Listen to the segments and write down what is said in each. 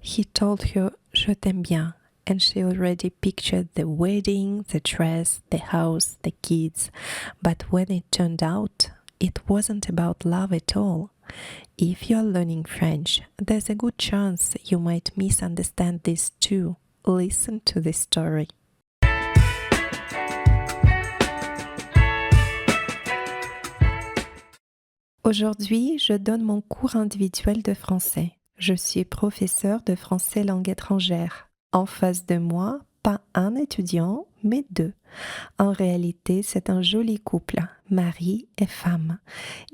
He told her, Je t'aime bien, and she already pictured the wedding, the dress, the house, the kids. But when it turned out, it wasn't about love at all. If you're learning French, there's a good chance you might misunderstand this too. Listen to this story. Aujourd'hui, je donne mon cours individuel de français. Je suis professeur de français langue étrangère. En face de moi, pas un étudiant, mais deux. En réalité, c'est un joli couple, mari et femme.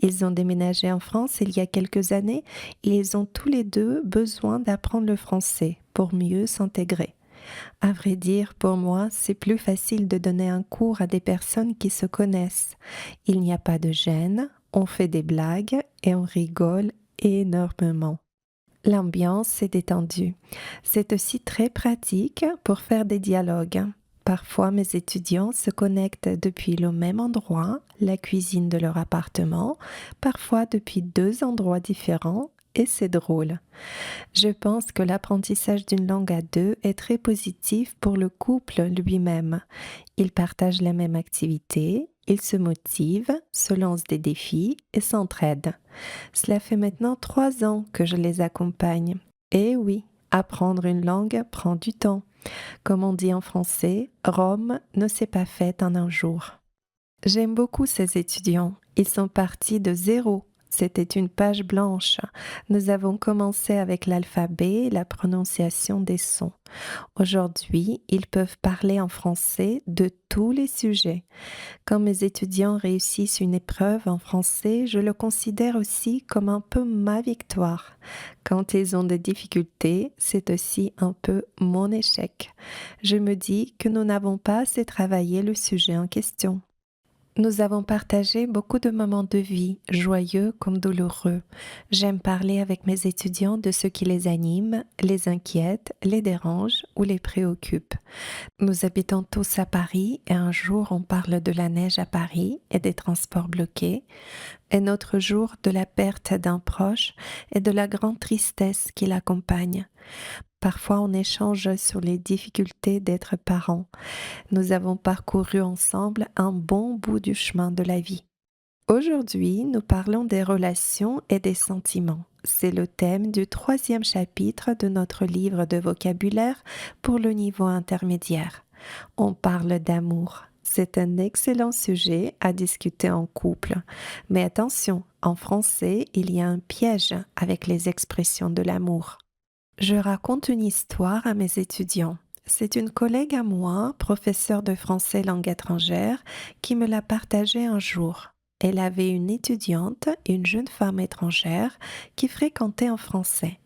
Ils ont déménagé en France il y a quelques années et ils ont tous les deux besoin d'apprendre le français pour mieux s'intégrer. À vrai dire, pour moi, c'est plus facile de donner un cours à des personnes qui se connaissent. Il n'y a pas de gêne, on fait des blagues et on rigole énormément. L'ambiance est détendue. C'est aussi très pratique pour faire des dialogues. Parfois, mes étudiants se connectent depuis le même endroit, la cuisine de leur appartement, parfois depuis deux endroits différents, et c'est drôle. Je pense que l'apprentissage d'une langue à deux est très positif pour le couple lui-même. Ils partagent la même activité, ils se motivent, se lancent des défis et s'entraident. Cela fait maintenant 3 ans que je les accompagne. Et oui, apprendre une langue prend du temps. Comme on dit en français, Rome ne s'est pas faite en un jour. J'aime beaucoup ces étudiants. Ils sont partis de zéro. C'était une page blanche. Nous avons commencé avec l'alphabet et la prononciation des sons. Aujourd'hui, ils peuvent parler en français de tous les sujets. Quand mes étudiants réussissent une épreuve en français, je le considère aussi comme un peu ma victoire. Quand ils ont des difficultés, c'est aussi un peu mon échec. Je me dis que nous n'avons pas assez travaillé le sujet en question. Nous avons partagé beaucoup de moments de vie, joyeux comme douloureux. J'aime parler avec mes étudiants de ce qui les anime, les inquiète, les dérange ou les préoccupe. Nous habitons tous à Paris et un jour on parle de la neige à Paris et des transports bloqués, un autre jour de la perte d'un proche et de la grande tristesse qui l'accompagne. Parfois on échange sur les difficultés d'être parent. Nous avons parcouru ensemble un bon bout du chemin de la vie. Aujourd'hui, nous parlons des relations et des sentiments. C'est le thème du 3e chapitre de notre livre de vocabulaire pour le niveau intermédiaire. On parle d'amour. C'est un excellent sujet à discuter en couple. Mais attention, en français, il y a un piège avec les expressions de l'amour. Je raconte une histoire à mes étudiants. C'est une collègue à moi, professeure de français langue étrangère, qui me l'a partagée un jour. Elle avait une étudiante, une jeune femme étrangère, qui fréquentait en français.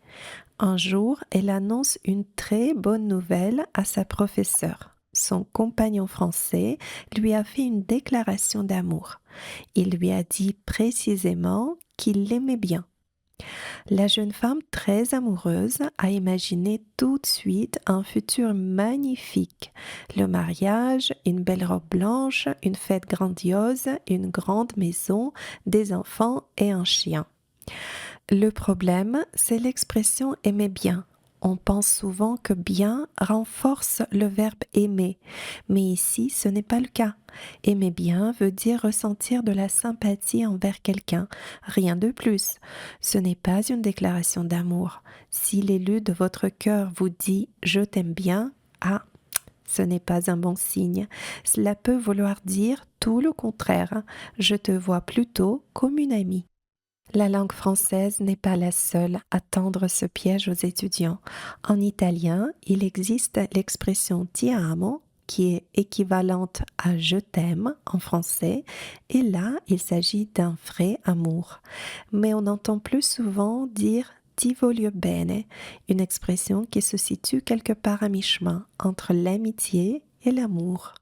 Un jour, elle annonce une très bonne nouvelle à sa professeure. Son compagnon français lui a fait une déclaration d'amour. Il lui a dit précisément qu'il l'aimait bien. La jeune femme, très amoureuse, a imaginé tout de suite un futur magnifique. Le mariage, une belle robe blanche, une fête grandiose, une grande maison, des enfants et un chien. Le problème, c'est l'expression aimer bien. On pense souvent que bien renforce le verbe aimer, mais ici ce n'est pas le cas. Aimer bien veut dire ressentir de la sympathie envers quelqu'un, rien de plus. Ce n'est pas une déclaration d'amour. Si l'élu de votre cœur vous dit « je t'aime bien », ce n'est pas un bon signe. Cela peut vouloir dire tout le contraire. Je te vois plutôt comme une amie. La langue française n'est pas la seule à tendre ce piège aux étudiants. En italien, il existe l'expression ti amo qui est équivalente à je t'aime en français, et là, il s'agit d'un vrai amour. Mais on entend plus souvent dire ti voglio bene, une expression qui se situe quelque part à mi-chemin entre l'amitié et l'amour.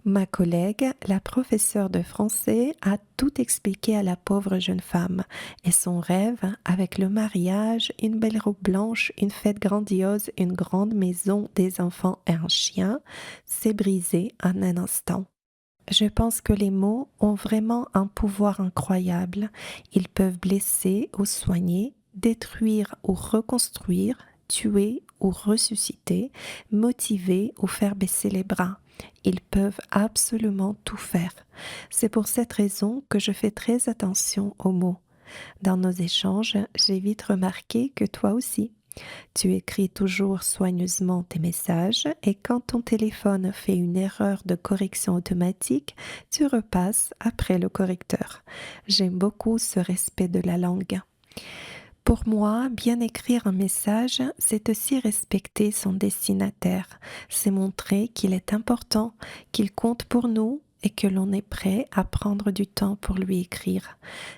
Ma collègue, la professeure de français, a tout expliqué à la pauvre jeune femme et son rêve, avec le mariage, une belle robe blanche, une fête grandiose, une grande maison, des enfants et un chien, s'est brisé en un instant. Je pense que les mots ont vraiment un pouvoir incroyable. Ils peuvent blesser ou soigner, détruire ou reconstruire, tuer ou ressusciter, motiver ou faire baisser les bras. Ils peuvent absolument tout faire. C'est pour cette raison que je fais très attention aux mots. Dans nos échanges, j'ai vite remarqué que toi aussi. Tu écris toujours soigneusement tes messages et quand ton téléphone fait une erreur de correction automatique, tu repasses après le correcteur. J'aime beaucoup ce respect de la langue. Pour moi, bien écrire un message, c'est aussi respecter son destinataire. C'est montrer qu'il est important, qu'il compte pour nous et que l'on est prêt à prendre du temps pour lui écrire.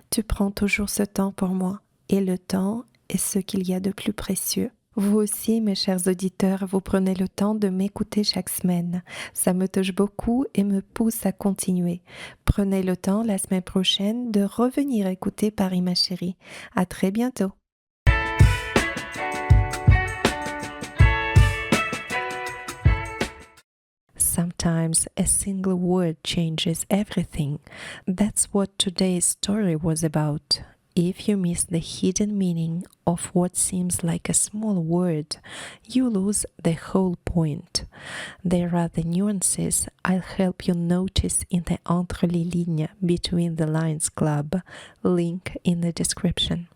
Tu prends toujours ce temps pour moi et le temps est ce qu'il y a de plus précieux. Vous aussi, mes chers auditeurs, vous prenez le temps de m'écouter chaque semaine. Ça me touche beaucoup et me pousse à continuer. Prenez le temps la semaine prochaine de revenir écouter Paris ma chérie. À très bientôt. Sometimes a single word changes everything. That's what today's story was about. If you miss the hidden meaning of what seems like a small word, you lose the whole point. There are the nuances I'll help you notice in the Entre les lignes Between the Lines Club, link in the description.